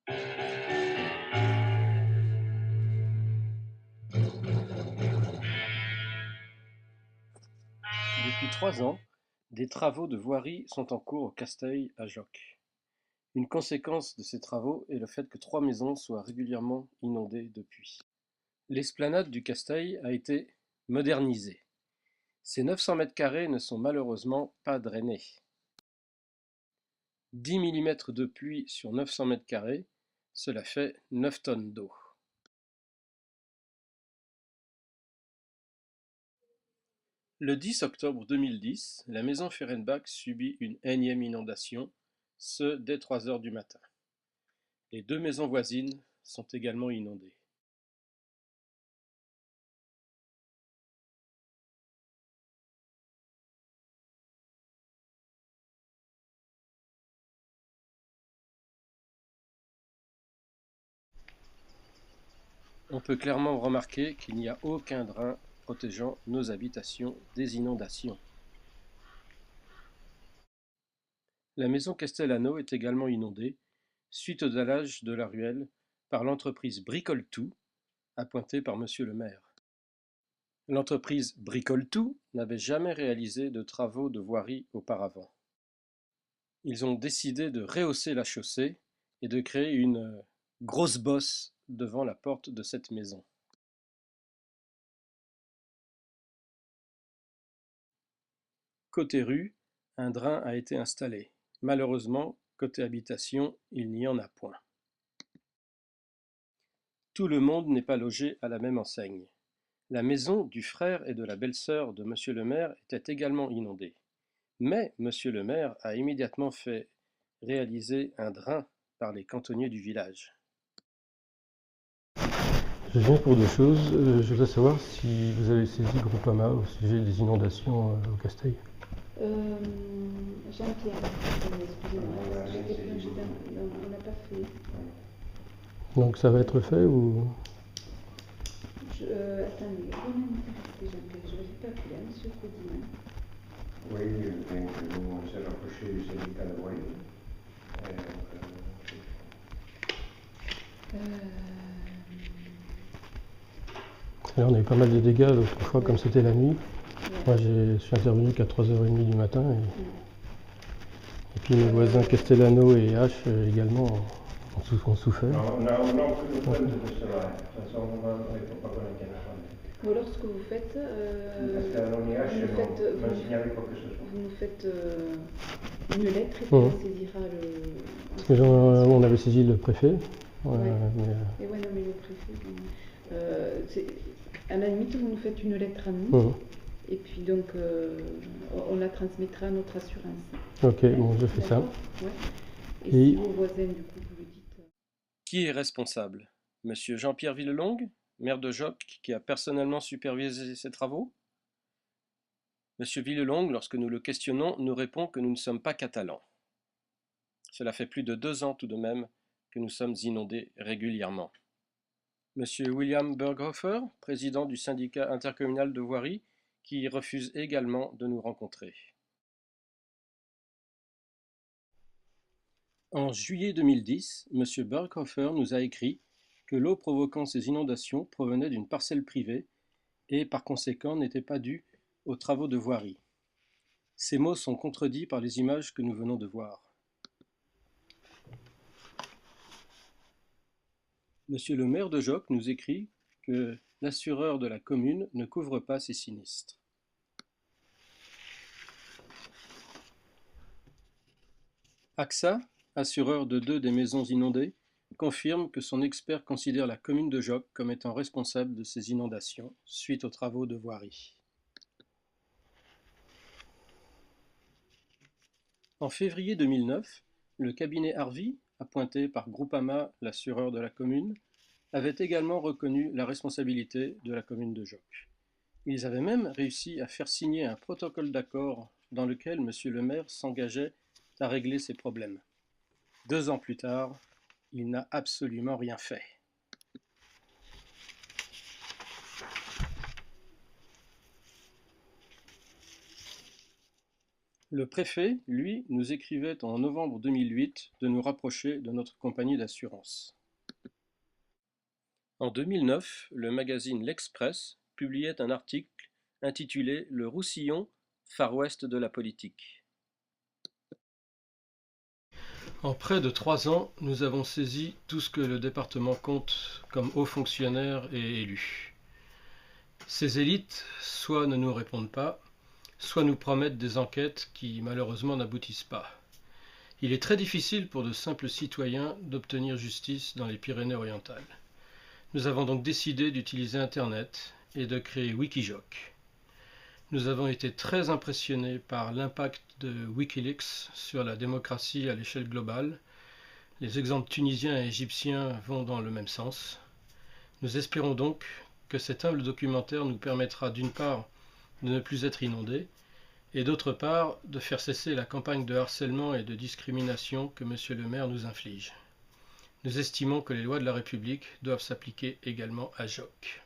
Depuis 3 ans, des travaux de voirie sont en cours au Casteil à Joc. Une conséquence de ces travaux est le fait que 3 maisons soient régulièrement inondées depuis. L'esplanade du Casteil a été modernisée. Ces 900 mètres carrés ne sont malheureusement pas drainés. 10 mm de pluie sur 900 mètres carrés, cela fait 9 tonnes d'eau. Le 10 octobre 2010, la maison Fehrenbach subit une énième inondation, ce dès 3 heures du matin. Les 2 maisons voisines sont également inondées. On peut clairement remarquer qu'il n'y a aucun drain protégeant nos habitations des inondations. La maison Castellano est également inondée, suite au dallage de la ruelle par l'entreprise Bricole-Tout, appointée par Monsieur le maire. L'entreprise Bricole-Tout n'avait jamais réalisé de travaux de voirie auparavant. Ils ont décidé de rehausser la chaussée et de créer une grosse bosse devant la porte de cette maison. Côté rue, un drain a été installé. Malheureusement, côté habitation, il n'y en a point. Tout le monde n'est pas logé à la même enseigne. La maison du frère et de la belle-sœur de Monsieur le maire était également inondée. Mais Monsieur le maire a immédiatement fait réaliser un drain par les cantonniers du village. Je viens pour deux choses. Je voudrais savoir si vous avez saisi Groupama au sujet des inondations au Casteil. Jean-Pierre, excusez-moi, on n'a pas fait. Donc ça va être fait ou... Attendez, Jean-Pierre, je ne l'ai pas appelé, monsieur Codin. Oui, on s'est rapproché du syndicat de Voyer. Là, on a eu pas mal de dégâts l'autre fois, comme c'était la nuit. Moi, je suis intervenu qu'à 3h30 du matin. Et puis mes voisins Castellano et H également ont souffert. Non, on a aucune pointe de cela. De toute façon, on ne peut pas connaître la femme. Ou alors ce que vous faites, Castellano et H m'ont signalé quoi que ce soit. vous nous faites une lettre et puis on saisira le... Parce que on avait saisi le préfet. Ouais. Et ouais, non, mais le préfet, à la limite, vous nous faites une lettre à nous. Et puis donc, on la transmettra à notre assurance. Ok, bon, je fais ça. Ouais. Et si vos voisins, du coup, vous le dites... Qui est responsable? Monsieur Jean-Pierre Villelongue, maire de Joc, qui a personnellement supervisé ces travaux? Monsieur Villelongue, lorsque nous le questionnons, nous répond que nous ne sommes pas catalans. Cela fait plus de 2 ans tout de même que nous sommes inondés régulièrement. Monsieur William Berghofer, président du syndicat intercommunal de voirie, qui refuse également de nous rencontrer. En juillet 2010, Monsieur Berghofer nous a écrit que l'eau provoquant ces inondations provenait d'une parcelle privée et par conséquent n'était pas due aux travaux de voirie. Ces mots sont contredits par les images que nous venons de voir. Monsieur le maire de Joc nous écrit que l'assureur de la commune ne couvre pas ces sinistres. AXA, assureur de 2 des maisons inondées, confirme que son expert considère la commune de Joc comme étant responsable de ces inondations suite aux travaux de voirie. En février 2009, le cabinet Harvey, appointé par Groupama, l'assureur de la commune, avait également reconnu la responsabilité de la commune de Joc. Ils avaient même réussi à faire signer un protocole d'accord dans lequel Monsieur le maire s'engageait à régler ces problèmes. 2 ans plus tard, il n'a absolument rien fait. Le préfet, lui, nous écrivait en novembre 2008 de nous rapprocher de notre compagnie d'assurance. En 2009, le magazine L'Express publiait un article intitulé « Le Roussillon, Far West de la politique ». En près de 3 ans, nous avons saisi tout ce que le département compte comme hauts fonctionnaires et élus. Ces élites, soit ne nous répondent pas, soit nous promettent des enquêtes qui malheureusement n'aboutissent pas. Il est très difficile pour de simples citoyens d'obtenir justice dans les Pyrénées-Orientales. Nous avons donc décidé d'utiliser Internet et de créer Wikijoc. Nous avons été très impressionnés par l'impact de Wikileaks sur la démocratie à l'échelle globale. Les exemples tunisiens et égyptiens vont dans le même sens. Nous espérons donc que cet humble documentaire nous permettra d'une part de ne plus être inondés et d'autre part de faire cesser la campagne de harcèlement et de discrimination que M. le maire nous inflige. Nous estimons que les lois de la République doivent s'appliquer également à Joc.